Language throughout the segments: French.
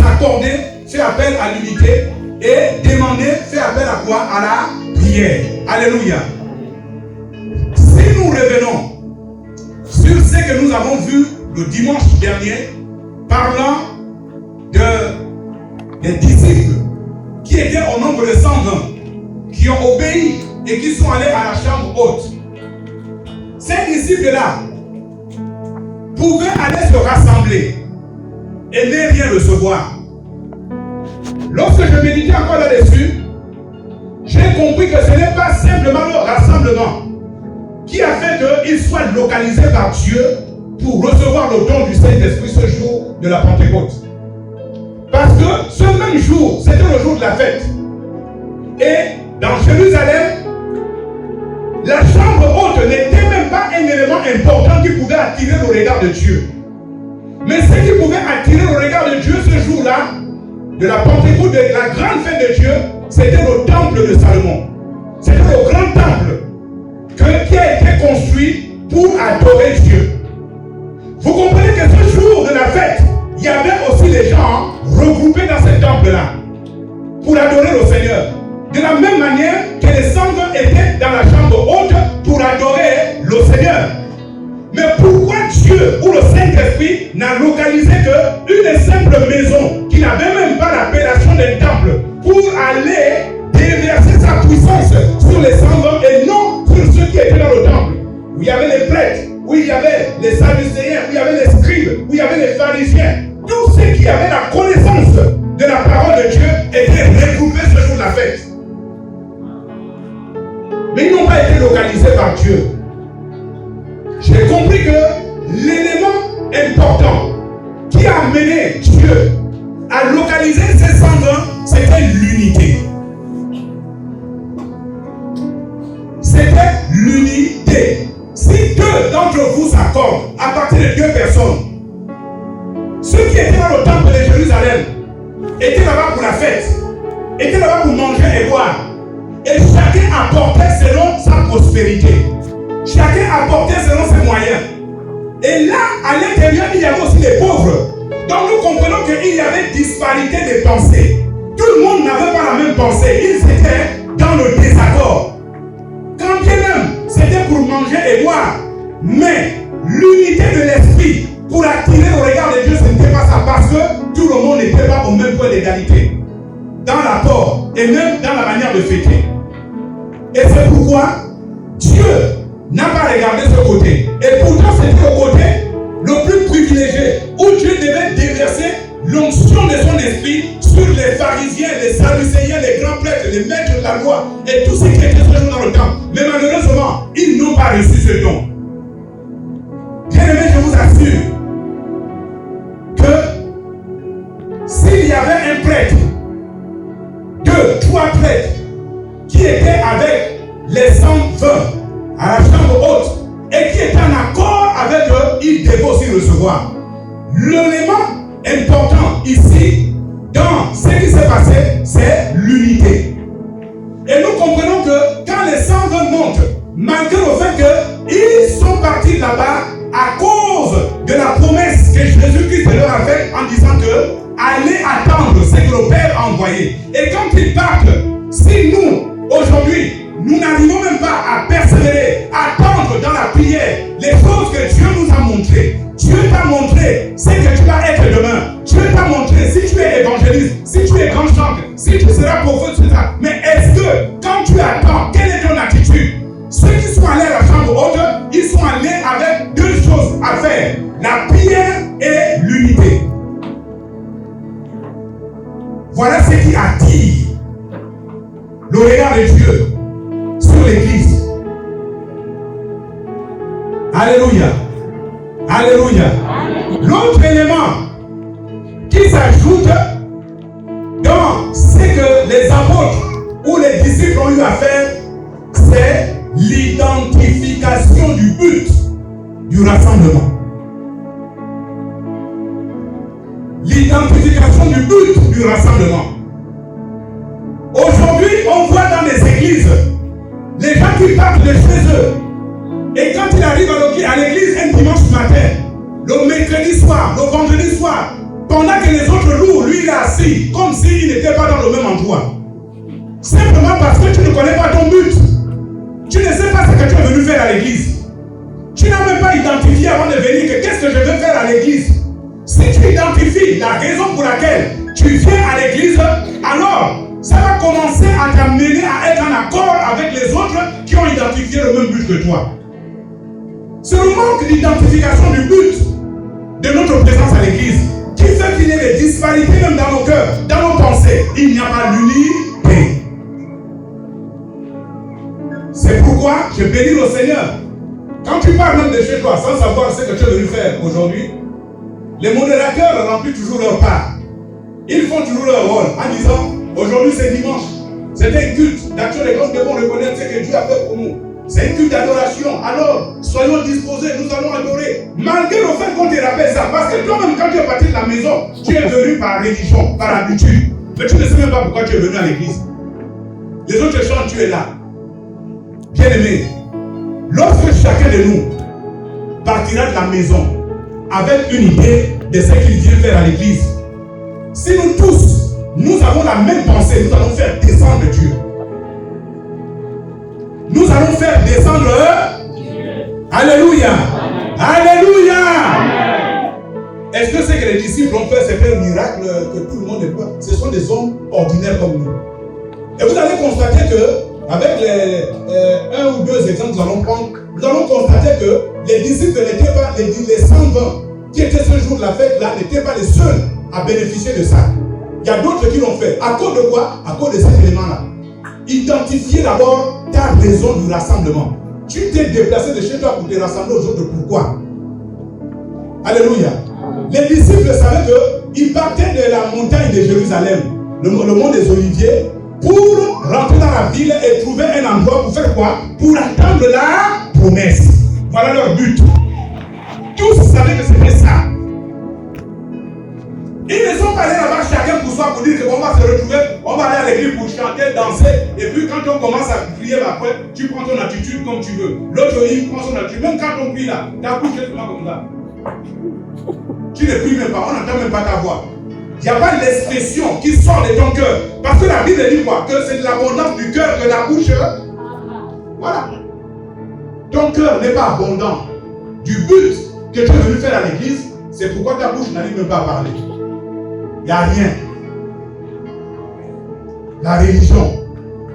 s'accorder fait appel à l'unité et demander fait appel à quoi? À la prière. Alléluia. Si nous revenons sur ce que nous avons vu le dimanche dernier, parlant des disciples qui étaient au nombre de 120, qui ont obéi et qui sont allés à la chambre haute. Ces disciples-là pouvaient aller se rassembler et ne rien recevoir. Lorsque je méditais encore là-dessus, j'ai compris que ce n'est pas simplement le rassemblement qui a fait qu'ils soient localisés par Dieu pour recevoir le don du Saint-Esprit ce jour de la Pentecôte. Parce que ce même jour, c'était le jour de la fête. Et dans Jérusalem, la chambre haute n'était même pas un élément important qui pouvait attirer le regard de Dieu. Mais ce qui pouvait attirer le regard de Dieu ce jour-là, de la Pentecôte, de la grande fête de Dieu, c'était le temple de Salomon. C'était le grand temple qui a été construit pour adorer Dieu. Vous comprenez que ce jour de la fête, il y avait aussi les gens regroupés dans ce temple-là pour adorer le Seigneur. De la même manière que les sangs étaient dans la chambre haute pour adorer le Seigneur. Mais pourquoi Dieu ou le Saint-Esprit n'a localisé qu'une simple maison qui n'avait même pas l'appellation d'un temple pour aller déverser sa puissance sur les sangs et non sur ceux qui étaient dans le temple, où il y avait les prêtres, où il y avait les Sadducéens, où il y avait les scribes, où il y avait les pharisiens. Tous ceux qui avaient la connaissance de la parole de Dieu étaient regroupés ce jour de la fête. Mais ils n'ont pas été localisés par Dieu. J'ai compris que l'élément important qui a amené Dieu à localiser ces 120, c'était l'unité. C'était l'unité. Si deux d'entre vous s'accordent à partir de 2 personnes, ceux qui étaient dans le temple de Jérusalem étaient là-bas pour la fête, étaient là-bas pour manger et boire. Et chacun apportait selon sa prospérité. Chacun apportait selon ses moyens. Et là, à l'intérieur, il y avait aussi les pauvres. Donc nous comprenons qu'il y avait disparité de pensées. Tout le monde n'avait pas la même pensée. Ils étaient dans le désaccord. Quand bien même, c'était pour manger et boire. Mais l'unité de l'esprit, pour attirer le regard de Dieu, ce n'était pas ça. Parce que tout le monde n'était pas au même point d'égalité. Dans l'apport et même dans la manière de fêter. Et c'est pourquoi Dieu n'a pas regardé ce côté. Et pourtant, c'était le côté le plus privilégié, où Dieu devait déverser l'onction de son esprit sur les pharisiens, les sadducéens, les grands prêtres, les maîtres de la loi, et tous ceux qui étaient présents dans le temple. Mais malheureusement, ils n'ont pas reçu ce don. Bien-aimés, je vous assure que s'il y avait un prêtre, 2, 3 prêtres qui étaient avec les 120 à la chambre haute et qui étaient en accord avec eux, ils devaient aussi recevoir. L'élément important ici, dans ce qui s'est passé, c'est l'unité. Et nous comprenons que quand les 120 montent, malgré le fait qu'ils sont partis là-bas à cause de la promesse que Jésus-Christ leur a faite en disant que allez attendre ce que le Père a envoyé. Et quand ils partent, si nous, aujourd'hui, nous n'arrivons même pas à persévérer, à attendre dans la prière les choses que Dieu nous a montrées. Dieu t'a montré ce que tu vas être demain. Dieu t'a montré si tu es évangéliste, si tu es grand chanteur, si tu seras prophète, c'est ça. Mais est-ce que quand tu attends, quelle est ton attitude? Ceux qui sont allés à la chambre haute, ils sont allés avec 2 choses à faire: la prière et l'unité. Voilà ce qui attire le regard de Dieu sur l'Église. Alléluia. Alléluia. L'autre élément qui s'ajoute dans ce que les apôtres ou les disciples ont eu à faire, c'est l'identification du but du rassemblement. L'identification du but du rassemblement. Aujourd'hui, on voit dans les églises les gens qui partent de chez eux. Et quand ils arrivent à l'église un dimanche matin, le mercredi soir, le vendredi soir, pendant que les autres louent, lui il est parti comme s'il n'était pas dans le même endroit. Simplement parce que tu ne connais pas ton but. Tu ne sais pas ce que tu es venu faire à l'église. Tu n'as même pas identifié avant de venir que qu'est-ce que je veux faire à l'église. Si tu identifies la raison pour laquelle tu viens à l'église, alors ça va commencer à t'amener à être en accord avec les autres qui ont identifié le même but que toi. C'est le manque d'identification du but de notre présence à l'église qui fait qu'il y ait des disparités même dans nos cœurs, dans nos pensées. Il n'y a pas l'unité. C'est pourquoi je bénis le Seigneur. Quand tu parles même de chez toi sans savoir ce que tu es venu faire aujourd'hui, les modérateurs remplissent toujours leur part. Ils font toujours leur rôle en disant aujourd'hui c'est dimanche, c'est un culte d'action des grands devons reconnaître ce que Dieu a fait pour nous. C'est un culte d'adoration. Alors soyons disposés, nous allons adorer. Malgré le fait qu'on te rappelle ça, parce que toi-même quand tu es parti de la maison, tu es venu par religion, par habitude. Mais tu ne sais même pas pourquoi tu es venu à l'église. Les autres chantent, tu es là. Bien aimé, lorsque chacun de nous partira de la maison avec une idée de ce qu'il vient faire à l'église, si nous tous, nous avons la même pensée, nous allons faire descendre Dieu. Nous allons faire descendre Alléluia. Alléluia. Est-ce que c'est que les disciples ont fait certains miracles que tout le monde n'est pas? Ce sont des hommes ordinaires comme nous. Et vous allez constater que avec un ou deux exemples que nous allons prendre, nous allons constater que les disciples n'étaient pas, les 120 qui étaient ce jour de la fête là, n'étaient pas les seuls à bénéficier de ça. Il y a d'autres qui l'ont fait. À cause de quoi? À cause de cet élément-là. Identifier d'abord ta raison du rassemblement. Tu t'es déplacé de chez toi pour te rassembler aux autres. Pourquoi? Alléluia. Les disciples savaient qu'ils partaient de la montagne de Jérusalem, le mont des Oliviers, pour rentrer dans la ville et trouver un endroit pour faire quoi? Pour attendre la promesse. Voilà leur but. Tous savaient que c'était ça. Ils ne sont pas allés là-bas chacun pour soi pour dire qu'on va se retrouver, on va aller à l'église pour chanter, danser, et puis quand on commence à prier, après, tu prends ton attitude comme tu veux. L'autre, il prend son attitude. Même quand on prie là, ta bouche est souvent comme ça. Tu ne pries même pas, on n'entend même pas ta voix. Il n'y a pas l'expression qui sort de ton cœur. Parce que la Bible dit quoi? Que c'est de l'abondance du cœur que la bouche. Voilà. Ton cœur n'est pas abondant du but que tu es venu faire à l'église. C'est pourquoi ta bouche n'arrive même pas à parler. Il n'y a rien. La religion.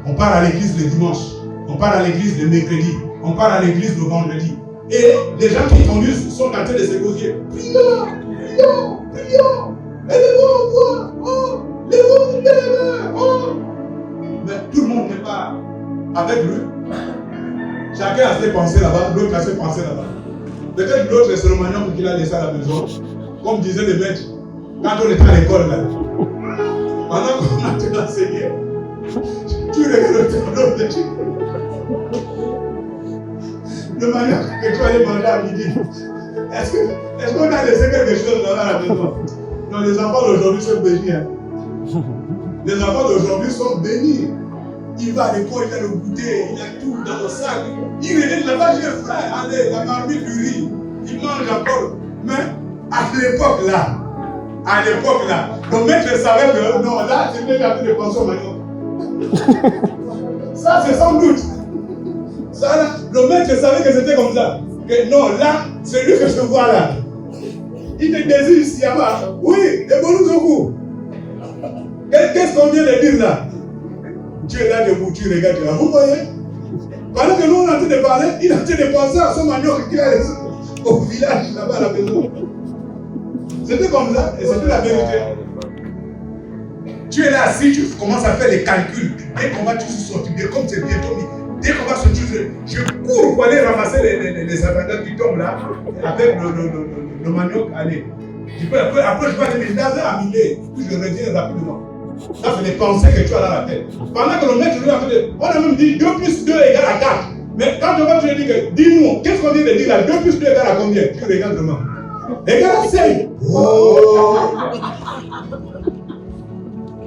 On part à l'église le dimanche. On part à l'église le mercredi. On part à l'église le vendredi. Et les gens qui conduisent sont en train de se gosier. Prions, prions, prions. Élevons-nous, oh, levons-nous les mains, oh. Mais tout le monde n'est pas avec lui. Chacun a ses pensées là-bas, l'autre a ses pensées là-bas. Peut-être l'autre est sur le manioc qu'il a laissé à la maison. Comme disaient les maîtres, quand on était à l'école là, pendant qu'on a été enseigné, tu regardes l'autre. Le manioc que tu allais manger à midi, est-ce qu'on a laissé quelque chose là-bas à la maison? Non, les enfants d'aujourd'hui sont bénis. Hein. Les enfants d'aujourd'hui sont bénis. Il va à l'école, il a le goûter, il a tout dans le sac. Il regarde là-bas, j'ai faim. Allez, la marmite du riz. Il mange encore. Mais à l'époque là, le maître savait que non, là, c'est déjà plus de consommation. Ça, c'est sans doute. Ça, là, le maître savait que c'était comme ça. Que non, là, c'est lui que je vois là. Il te désire ici, là-bas. Oui, les bonus. Qu'est-ce qu'on vient de dire là? Tu es là debout, tu regardes là. Vous voyez? Pendant que nous on est en train de parler, il est en train de penser à son manioc qui est au village là-bas à la maison. C'était comme ça et c'était la vérité. Tu es là assis, tu commences à faire les calculs. Dès qu'on va tous sortir, comme c'est bientôt mis, dès qu'on va sortir, je cours pour aller ramasser les avantages qui tombent là avec le manioc. Allez. Après, je vais aller me laver à miller, puis je reviens rapidement. Ça, c'est les pensées que tu as dans la tête. Pendant que le maître lui a fait, on a même dit 2 plus 2 égale à 4. Mais quand tu vas te dire que, dis-nous, qu'est-ce qu'on vient de dire là? 2 plus 2 égale à combien? Tu regardes demain. Égale à 5. Oh.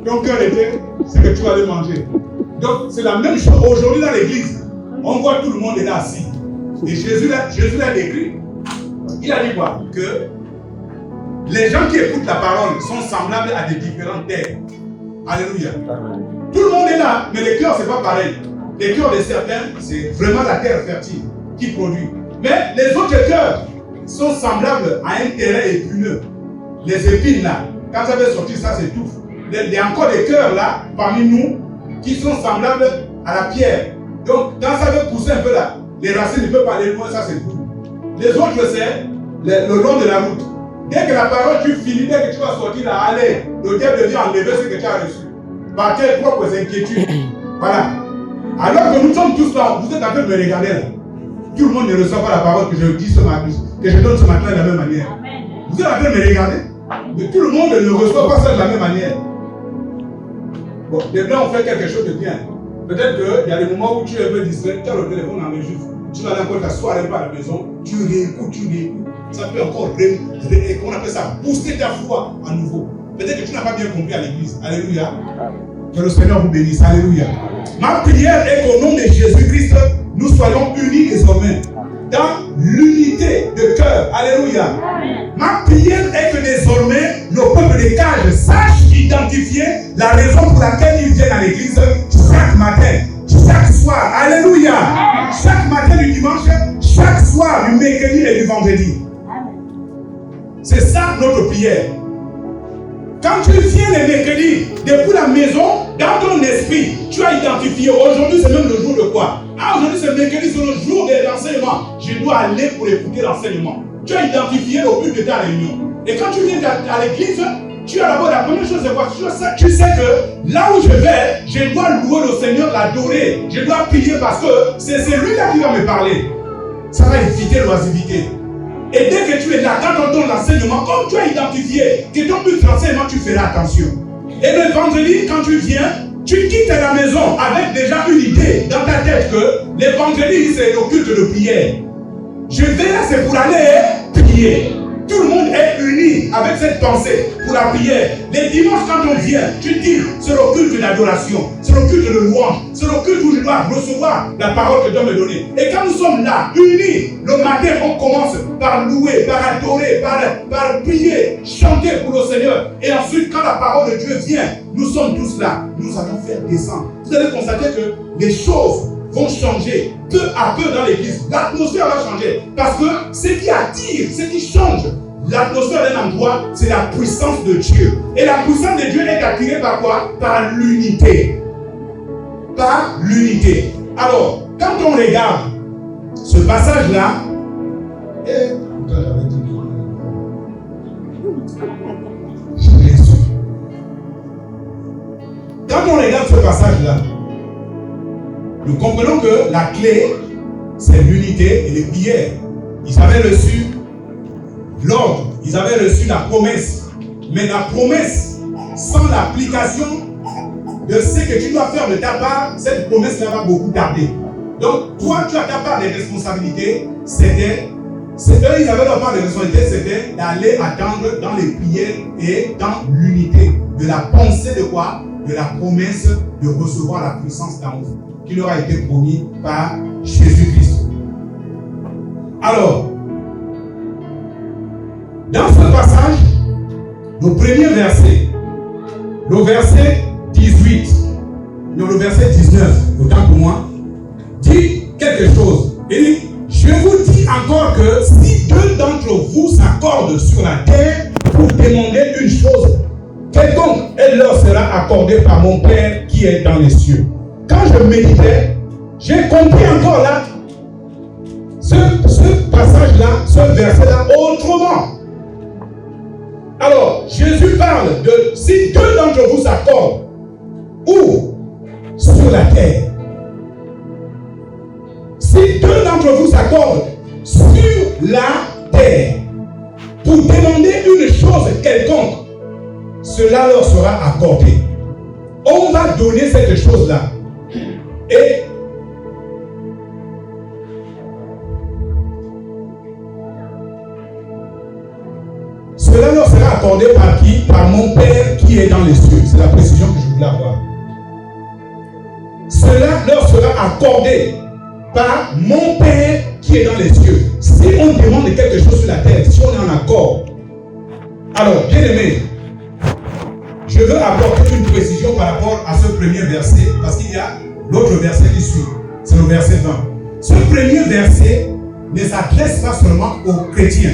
Ton cœur était, c'est que tu vas aller manger. Donc, c'est la même chose. Aujourd'hui, dans l'église, on voit tout le monde est là assis. Et Jésus l'a décrit. Il a dit quoi? Que les gens qui écoutent la parole sont semblables à des différentes terres. Alléluia. Tout le monde est là, mais les cœurs, c'est pas pareil. Les cœurs de certains, c'est vraiment la terre fertile qui produit. Mais les autres cœurs sont semblables à un terrain épineux. Les épines là, quand ça veut sortir, ça s'étouffe. Il y a encore des cœurs là, parmi nous, qui sont semblables à la pierre. Donc, quand ça veut pousser un peu là, les racines ne peuvent pas aller loin, ça c'est tout. Les autres, c'est le long de la route. Dès que la parole, tu finis, dès que tu vas sortir là, allez, le diable vient enlever ce que tu as reçu. Par tes propres inquiétudes. Voilà. Alors que nous sommes tous là, vous êtes en train de me regarder là. Tout le monde ne reçoit pas la parole que je dis ce matin, que je donne ce matin de la même manière. Vous êtes en train de me regarder, mais tout le monde ne reçoit pas ça de la même manière. Bon, les blancs ont fait quelque chose de bien. Peut-être qu'il y a des moments où tu es un peu distrait, tu as le téléphone en enregistre, tu vas encore t'asseoir un peu à la maison, tu réécoutes. Ça peut encore, on appelle ça, booster ta foi à nouveau. Peut-être que tu n'as pas bien compris à l'église. Alléluia. Que le Seigneur vous bénisse. Alléluia. Ma prière est qu'au nom de Jésus-Christ, nous soyons unis désormais dans l'unité de cœur. Alléluia. Ma prière est que désormais, nos peuples des cages sachent identifier la raison pour laquelle ils viennent à l'église chaque matin, chaque soir. Alléluia. Chaque matin du dimanche, chaque soir du mercredi et du vendredi. C'est ça notre prière. Quand tu viens le mercredi, depuis la maison, dans ton esprit, tu as identifié, aujourd'hui c'est même le jour de quoi? Ah, aujourd'hui c'est le mercredi, c'est le jour de l'enseignement. Je dois aller pour écouter l'enseignement. Tu as identifié le but de ta réunion. Et quand tu viens à l'église, tu as d'abord la première chose, c'est quoi? Tu sais que là où je vais, je dois louer le Seigneur, l'adorer. Je dois prier parce que c'est celui-là qui va me parler. Ça va éviter l'oisiveté. Et dès que tu es là, quand on donne l'enseignement, comme tu as identifié que ton but de l'enseignement, tu feras attention. Et le vendredi, quand tu viens, tu quittes la maison avec déjà une idée dans ta tête que le vendredi, c'est le culte de prière. Je vais là, c'est pour aller prier. Tout le monde est uni avec cette pensée pour la prière. Les dimanches, quand on vient, tu dis, c'est le culte d'adoration, c'est le culte de louange, c'est le culte où je dois recevoir la parole que Dieu me donne. Et quand nous sommes là, unis, le matin, on commence par louer, par adorer, par prier, chanter pour le Seigneur. Et ensuite, quand la parole de Dieu vient, nous sommes tous là. Nous allons faire descendre. Vous allez constater que les choses vont changer peu à peu dans l'église. L'atmosphère va changer. Parce que ce qui attire, ce qui change l'atmosphère d'un endroit, c'est la puissance de Dieu. Et la puissance de Dieu est attirée par quoi? Par l'unité. Par l'unité. Alors, quand on regarde ce passage-là, quand on regarde ce passage-là, nous comprenons que la clé, c'est l'unité et les prières. Ils avaient reçu l'ordre, ils avaient reçu la promesse. Mais la promesse, sans l'application de ce que tu dois faire de ta part, cette promesse-là va beaucoup tarder. Donc, toi, tu as ta part de responsabilité. Eux, ils avaient leur part de responsabilité, c'était d'aller attendre dans les prières et dans l'unité. De la pensée de quoi? De la promesse de recevoir la puissance d'en haut, qui leur a été promis par Jésus-Christ. Alors, dans ce passage, le premier verset, le verset 18, non, le verset 19, autant pour moi, dit quelque chose. Il dit, je vous dis encore que si deux d'entre vous s'accordent sur la terre pour demander une chose, quelconque, elle leur sera accordée par mon Père qui est dans les cieux. Quand je méditais, j'ai compris encore là, ce passage-là, ce verset-là, autrement. Alors, Jésus parle de si deux d'entre vous s'accordent, où? Sur la terre. Si deux d'entre vous s'accordent sur la terre pour demander une chose quelconque, cela leur sera accordé. On va donner cette chose-là. Et cela leur sera accordé par qui? Par mon Père qui est dans les cieux. C'est la précision que je voulais avoir. Cela leur sera accordé par mon Père qui est dans les cieux. Si on demande quelque chose sur la terre, si on est en accord, Alors, bien aimé, je veux apporter une précision par rapport à ce premier verset, parce qu'il y a l'autre verset qui suit, c'est le verset 20. Ce premier verset ne s'adresse pas seulement aux chrétiens.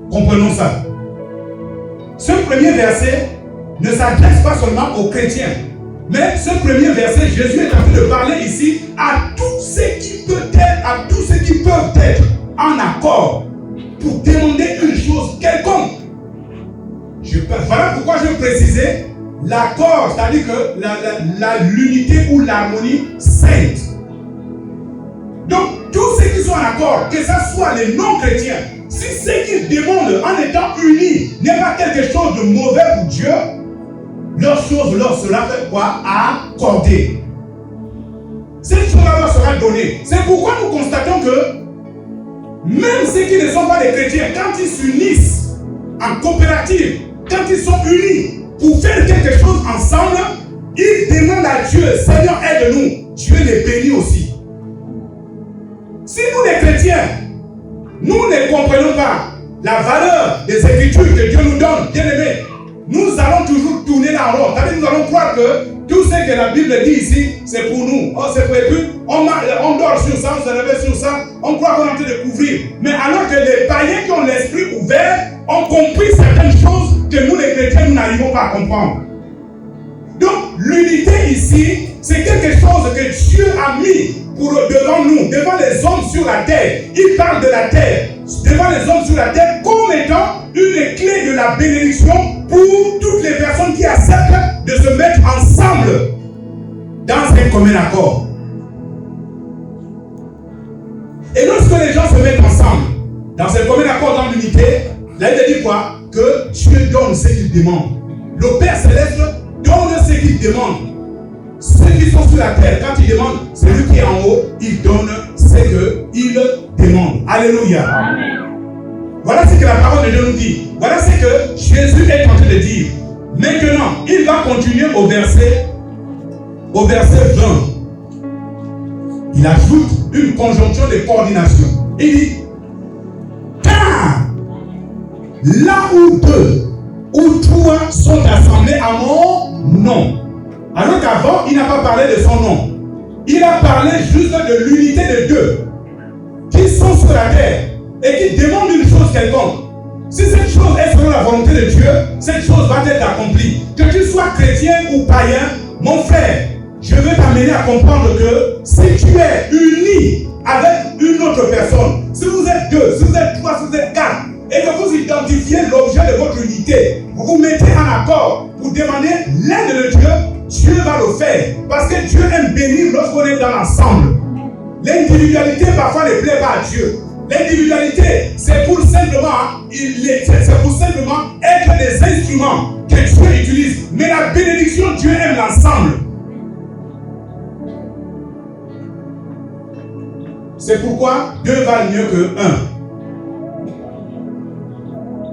Comprenons ça. Ce premier verset ne s'adresse pas seulement aux chrétiens, mais ce premier verset, Jésus est en train de parler ici à tous ceux qui peuvent être en accord pour demander une chose quelconque. Voilà pourquoi je précisais l'accord, c'est-à-dire que l'unité ou l'harmonie sainte. Donc, tous ceux qui sont en accord, que ce soit les non-chrétiens, si ce qu'ils demandent en étant unis n'est pas quelque chose de mauvais pour Dieu, leur chose leur sera fait quoi? Accordée. Cette chose-là leur sera donnée. C'est pourquoi nous constatons que même ceux qui ne sont pas des chrétiens, quand ils s'unissent en coopérative, quand ils sont unis pour faire quelque chose ensemble, ils demandent à Dieu, Seigneur, aide-nous. Dieu les bénit aussi. Si nous les chrétiens, nous ne comprenons pas la valeur des Écritures que Dieu nous donne, bien aimés, nous allons toujours tourner en rond. C'est-à-dire nous allons croire que tout ce que la Bible dit ici, c'est pour nous. Oh, c'est pour plus. On dort sur ça, on se réveille sur ça, on croit qu'on est en train de couvrir. Mais alors que les païens qui ont l'esprit ouvert ont compris certaines choses que nous les chrétiens, nous n'arrivons pas à comprendre. Donc, l'unité ici, c'est quelque chose que Dieu a mis devant nous, devant les hommes sur la terre. Il parle de la terre, devant les hommes sur la terre, comme étant une clé de la bénédiction pour toutes les personnes qui acceptent de se mettre ensemble dans un commun accord. Et lorsque les gens se mettent ensemble dans un commun accord, dans l'unité, là il dit quoi? Que Dieu donne ce qu'il demande. Le Père Céleste donne ce qu'il demande. Ceux qui sont sur la terre, quand ils demandent, celui qui est en haut, il donne ce qu'il demande. Alléluia. Amen. Voilà ce que la parole de Dieu nous dit. Voilà ce que Jésus est en train de dire. Maintenant, il va continuer au verset 20. Il ajoute une conjonction de coordination. Il dit, car là où deux ou trois sont assemblés à mon nom. Alors qu'avant, il n'a pas parlé de son nom. Il a parlé juste de l'unité de deux qui sont sur la terre et qui demandent une chose quelconque. Si cette chose est selon la volonté de Dieu, cette chose va être accomplie. Que tu sois chrétien ou païen, mon frère, je veux t'amener à comprendre que si tu es uni avec une autre personne, si vous êtes deux, si vous êtes trois, si vous êtes quatre, et que vous identifiez l'objet de votre unité, vous vous mettez en accord pour demander l'aide de Dieu, Dieu va le faire. Parce que Dieu aime bénir lorsqu'on est dans l'ensemble. L'individualité parfois ne plaît pas à Dieu. L'individualité, c'est pour simplement être des instruments que Dieu utilise. Mais la bénédiction, Dieu aime l'ensemble. C'est pourquoi deux valent mieux que un.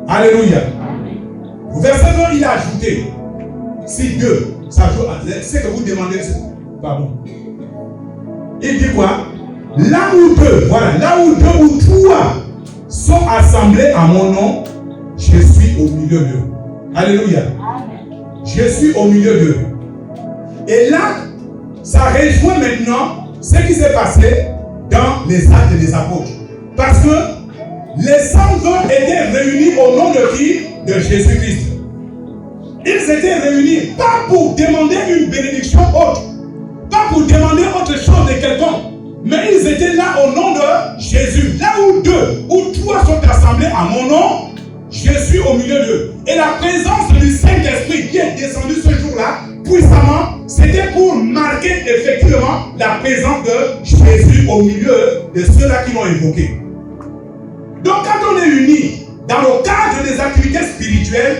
Alléluia. Au verset 20, il a ajouté, si deux, ça joue à ce que vous demandez, pardon. Il dit quoi? Là où deux, voilà, là où deux ou trois sont assemblés à mon nom, je suis au milieu d'eux. Alléluia. Je suis au milieu d'eux. Et là, ça rejoint maintenant ce qui s'est passé dans les actes des apôtres. Parce que les 120 étaient réunis au nom de qui? De Jésus-Christ. Ils étaient réunis pas pour demander une bénédiction autre, pas pour demander autre chose de quelqu'un, mais ils étaient là au nom de Jésus. Là où deux ou trois sont assemblés à mon nom, je suis au milieu d'eux. Et la présence du Saint-Esprit qui est descendu ce jour-là, puissamment, c'était pour marquer effectivement la présence de Jésus au milieu de ceux-là qui l'ont invoqué. Donc quand on est unis dans le cadre des activités spirituelles,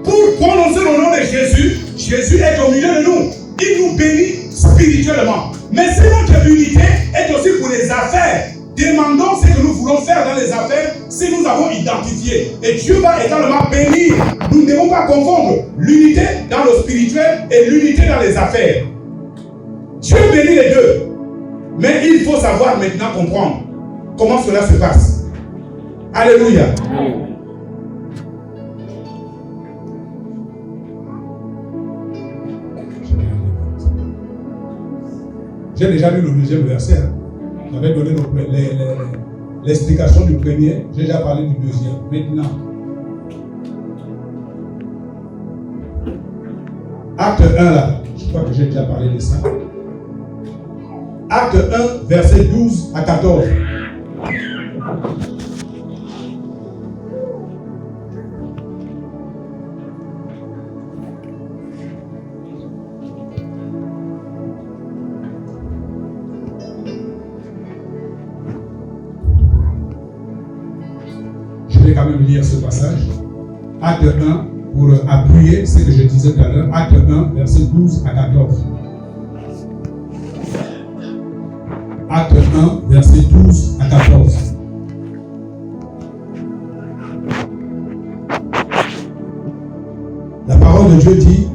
pour prononcer le nom de Jésus, Jésus est au milieu de nous. Il nous bénit spirituellement. Mais si notre unité est aussi pour les affaires, demandons ce que nous voulons faire dans les affaires si nous avons identifié. Et Dieu va également bénir. Nous ne devons pas confondre l'unité dans le spirituel et l'unité dans les affaires. Dieu bénit les deux. Mais il faut savoir maintenant comprendre comment cela se passe. Alléluia. J'ai déjà lu le deuxième verset. Hein. J'avais donné l'explication du premier. J'ai déjà parlé du deuxième. Maintenant, Acte 1 là. Je crois que j'ai déjà parlé de ça. Acte 1, verset 12 à 14. Je vais quand même lire ce passage. Acte 1, pour appuyer ce que je disais tout à l'heure. Acte 1, verset 12 à 14. Acte 1, verset 12 à 14. La parole de Dieu dit: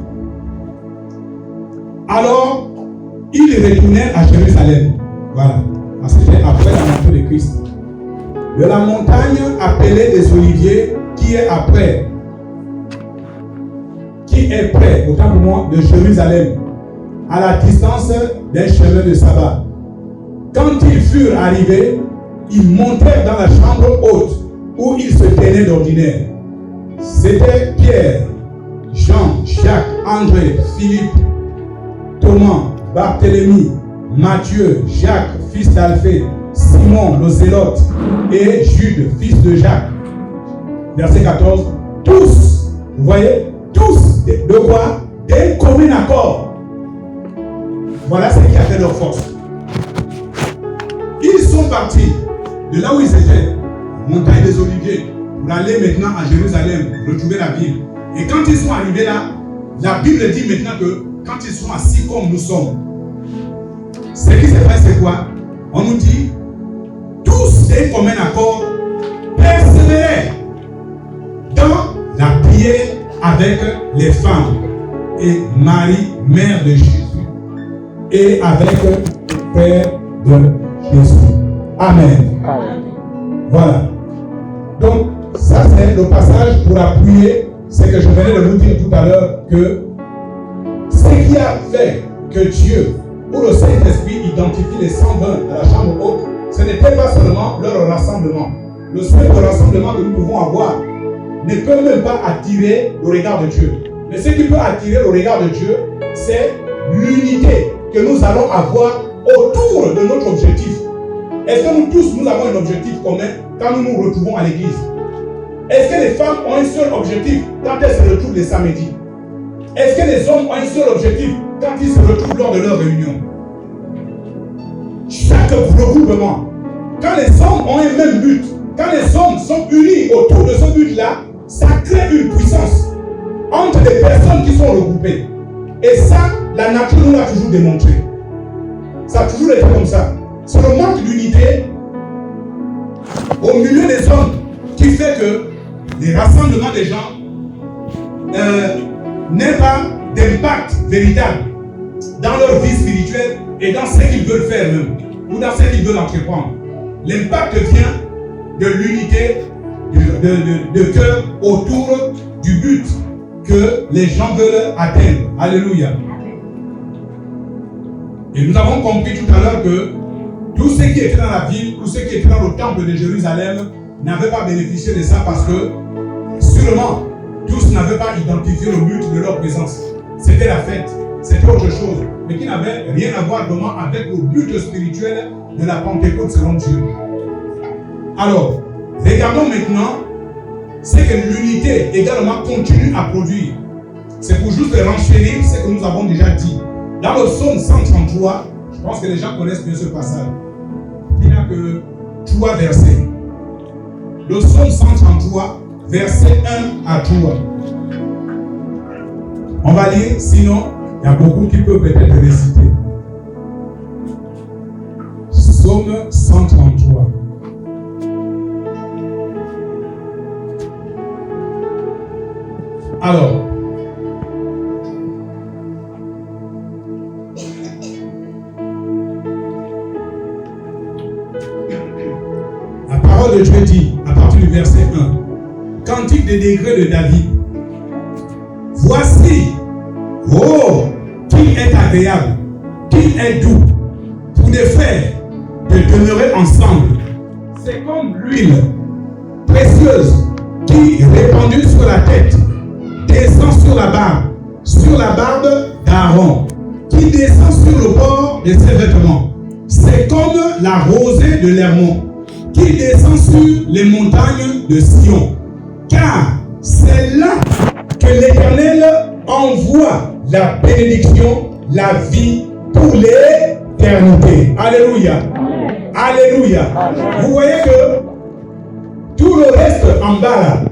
alors, ils retournèrent à Jérusalem. Voilà. C'était après la montée de Christ. De la montagne appelée des Oliviers, qui est près, autant pour moi, de Jérusalem, à la distance d'un chemin de sabbat. Quand ils furent arrivés, ils montèrent dans la chambre haute où ils se tenaient d'ordinaire. C'était Pierre, Jean, Jacques, André, Philippe, Thomas, Barthélemy, Matthieu, Jacques, fils d'Alphée, Simon, le Zélote, et Jude, fils de Jacques. Verset 14. Tous, vous voyez, tous, de quoi? D'un commun accord. Voilà ce qui a fait leur force. Ils sont partis de là où ils étaient, montagne des Oliviers, pour aller maintenant à Jérusalem, retrouver la ville. Et quand ils sont arrivés là, la Bible dit maintenant que quand ils sont assis comme nous sommes, ce qui s'est passé, c'est quoi? On nous dit, tous d'un commun accord, persévéraient dans la prière avec les femmes et Marie, mère de Jésus, et avec le Père de Jésus. Amen. Amen. Voilà. Donc, ça c'est le passage pour appuyer ce que je venais de vous dire tout à l'heure, que ce qui a fait que Dieu ou le Saint-Esprit identifie les 120 à la chambre haute, ce n'était pas seulement leur rassemblement. Le seul rassemblement que nous pouvons avoir ne peut même pas attirer le regard de Dieu. Mais ce qui peut attirer le regard de Dieu, c'est l'unité que nous allons avoir autour de notre objectif. Est-ce que nous tous, nous avons un objectif commun quand nous nous retrouvons à l'église? Est-ce que les femmes ont un seul objectif quand elles se retrouvent les samedis? Est-ce que les hommes ont un seul objectif quand ils se retrouvent lors de leur réunion? Chaque regroupement, quand les hommes ont un même but, quand les hommes sont unis autour de ce but-là, ça crée une puissance entre les personnes qui sont regroupées. Et ça, la nature nous l'a toujours démontré. Ça a toujours été comme ça. C'est le manque d'unité au milieu des hommes qui fait que les rassemblements des gens n'aient pas d'impact véritable dans leur vie spirituelle et dans ce qu'ils veulent faire même, ou dans ce qu'ils veulent entreprendre. L'impact vient de l'unité de cœur autour du but que les gens veulent atteindre. Alléluia. Et nous avons compris tout à l'heure que tous ceux qui étaient dans la ville, tous ceux qui étaient dans le temple de Jérusalem n'avaient pas bénéficié de ça parce que sûrement tous n'avaient pas identifié le but de leur présence. C'était la fête, c'était autre chose, mais qui n'avait rien à voir vraiment avec le but spirituel de la Pentecôte selon Dieu. Alors, regardons maintenant ce que l'unité également continue à produire. C'est pour juste renchérir ce que nous avons déjà dit. Dans le psaume 133, je pense que les gens connaissent bien ce passage. Il n'a que 3 versets. Le psaume 133, versets 1 à 3. On va lire, sinon, il y a beaucoup qui peuvent peut-être réciter. Psaume 133. Alors, la parole de Dieu dit, à partir du verset 1, Cantique des degrés de David. Voici, oh, qu'il est agréable, qu'il est doux des frères de demeurer ensemble. C'est comme l'huile précieuse qui, répandue sur la tête, descend sur la barbe d'Aaron, qui descend sur le bord de ses vêtements. C'est comme la rosée de l'Hermon, qui descend sur les montagnes de Sion. Car c'est là que l'Éternel envoie la bénédiction, la vie pour l'éternité. Alléluia. Alléluia. Vous voyez que tout le reste en bas là,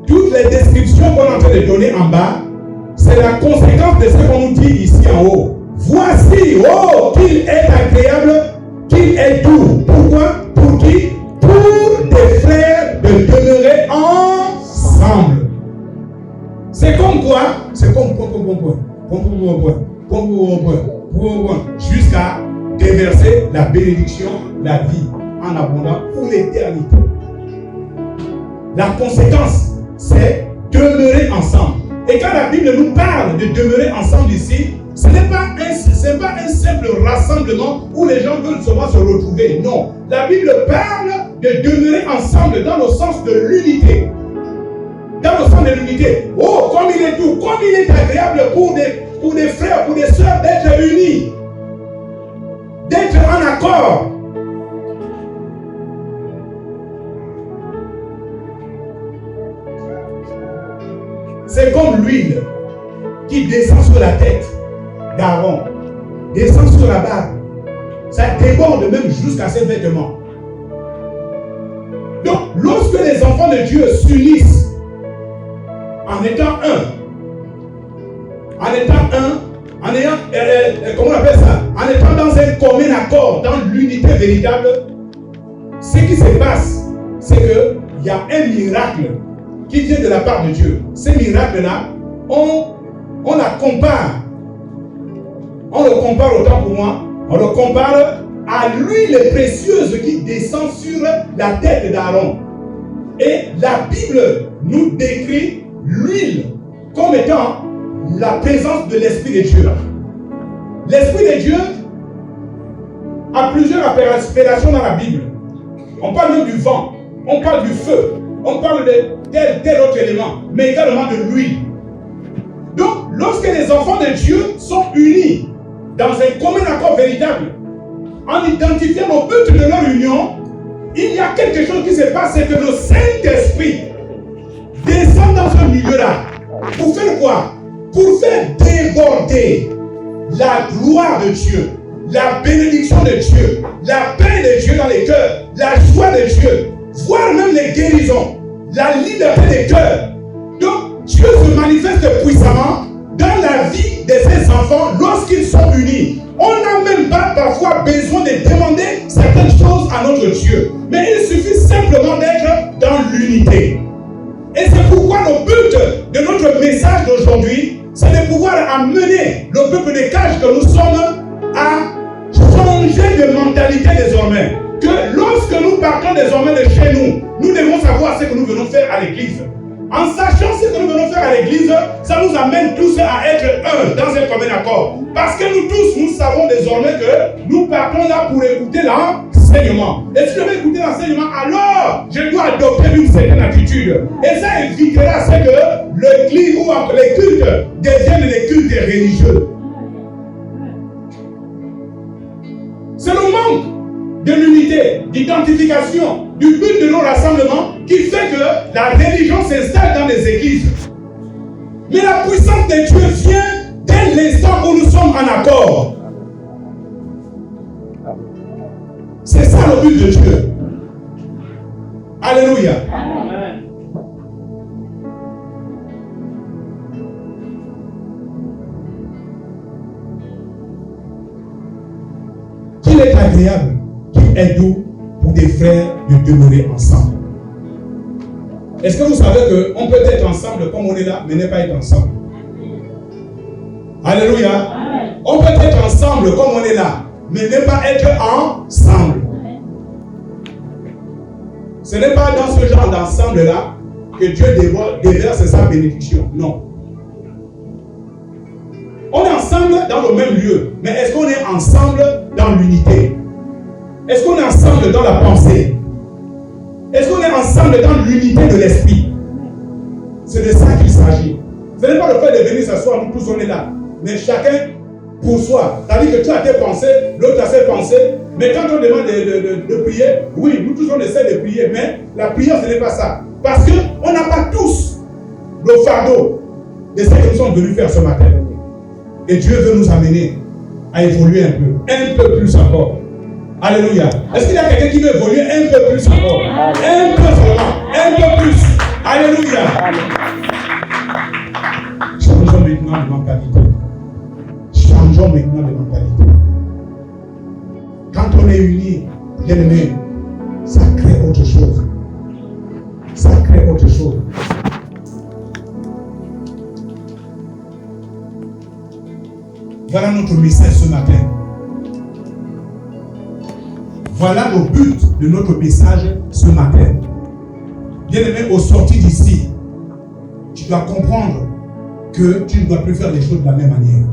toutes les descriptions qu'on est en train de donner en bas, c'est la conséquence de ce qu'on nous dit ici en haut. Voici, oh, qu'il est agréable, qu'il est doux. Pourquoi? Pour qui? Pour des frères de demeurer ensemble. C'est comme quoi? C'est comme jusqu'à déverser la bénédiction, la vie en abondance pour l'éternité. La conséquence, c'est demeurer ensemble. Et quand la Bible nous parle de demeurer ensemble ici, ce n'est pas un simple rassemblement où les gens veulent seulement se retrouver. Non. La Bible parle de demeurer ensemble dans le sens de l'unité. Dans le sens de l'unité. Oh, comme il est doux, comme il est agréable pour des frères, pour des sœurs d'être unis, d'être en accord. C'est comme l'huile qui descend sur la tête d'Aaron, descend sur la barbe. Ça déborde même jusqu'à ses vêtements. Donc, lorsque les enfants de Dieu s'unissent en étant en ayant, comment on appelle ça? En étant dans un commun accord, dans l'unité véritable, ce qui se passe, c'est qu'il y a un miracle qui vient de la part de Dieu. Ces miracles-là, on le compare autant pour moi, on le compare à l'huile précieuse qui descend sur la tête d'Aaron. Et la Bible nous décrit l'huile comme étant la présence de l'Esprit de Dieu. L'Esprit de Dieu a plusieurs appellations dans la Bible. On parle même du vent, on parle du feu, on parle de tel autre élément, mais également de l'huile. Donc, lorsque les enfants de Dieu sont unis dans un commun accord véritable, en identifiant le but de leur union, il y a quelque chose qui se passe, c'est que le Saint-Esprit descend dans ce milieu-là. Pour faire quoi? Pour faire déborder la gloire de Dieu, la bénédiction de Dieu, la paix de Dieu dans les cœurs, la joie de Dieu, voire même les guérisons, la liberté des cœurs. Donc, Dieu se manifeste puissamment dans la vie de ses enfants lorsqu'ils sont unis. On n'a même pas parfois besoin de demander certaines choses à notre Dieu. Mais il suffit simplement d'être dans l'unité. Et c'est pourquoi le but de notre message d'aujourd'hui, c'est de pouvoir amener le peuple des cages que nous sommes à changer de mentalité désormais. Que lorsque nous partons désormais de chez nous, nous devons savoir ce que nous venons faire à l'église. En sachant ce que nous venons faire à l'église, ça nous amène tous à être un dans un commun accord. Parce que nous tous, nous savons désormais que nous partons là pour écouter l'enseignement. Et si je vais écouter l'enseignement, alors je dois adopter une certaine attitude. Et ça évitera ce que l'église ou les cultes deviennent des cultes religieux. C'est le manque de l'unité, d'identification, du but de nos rassemblements qui fait que la religion s'installe dans les églises. Mais la puissance de Dieu vient dès l'instant où nous sommes en accord. C'est ça le but de Dieu. Alléluia. Amen. Qu'il est agréable, qu'il est doux pour des frères de demeurer ensemble. Est-ce que vous savez qu'on peut être ensemble comme on est là, mais ne pas être ensemble? Alléluia. Amen. On peut être ensemble comme on est là, mais ne pas être ensemble. Ce n'est pas dans ce genre d'ensemble-là que Dieu déverse sa bénédiction. Non. On est ensemble dans le même lieu, mais est-ce qu'on est ensemble dans l'unité? Est-ce qu'on est ensemble dans la pensée? Est-ce qu'on est ensemble dans l'unité de l'esprit? C'est de ça qu'il s'agit. Ce n'est pas le fait de venir s'asseoir, nous tous on est là. Mais chacun pour soi. C'est-à-dire que tu as tes pensées, l'autre a ses pensées. Mais quand on demande de prier, oui, nous tous on essaie de prier. Mais la prière, ce n'est pas ça. Parce qu'on n'a pas tous le fardeau de ce que nous sommes venus faire ce matin. Et Dieu veut nous amener à évoluer un peu plus encore. Alléluia. Est-ce qu'il y a quelqu'un qui veut évoluer un peu plus encore? Un peu vraiment, un peu plus. Alléluia. Changeons maintenant de mentalité. Changeons maintenant de mentalité. Quand on est unis, bien aimé, ça crée autre chose. Ça crée autre chose. Voilà notre message ce matin. Voilà le but de notre message ce matin. Bien aimé, au sortir d'ici, tu dois comprendre que tu ne dois plus faire les choses de la même manière.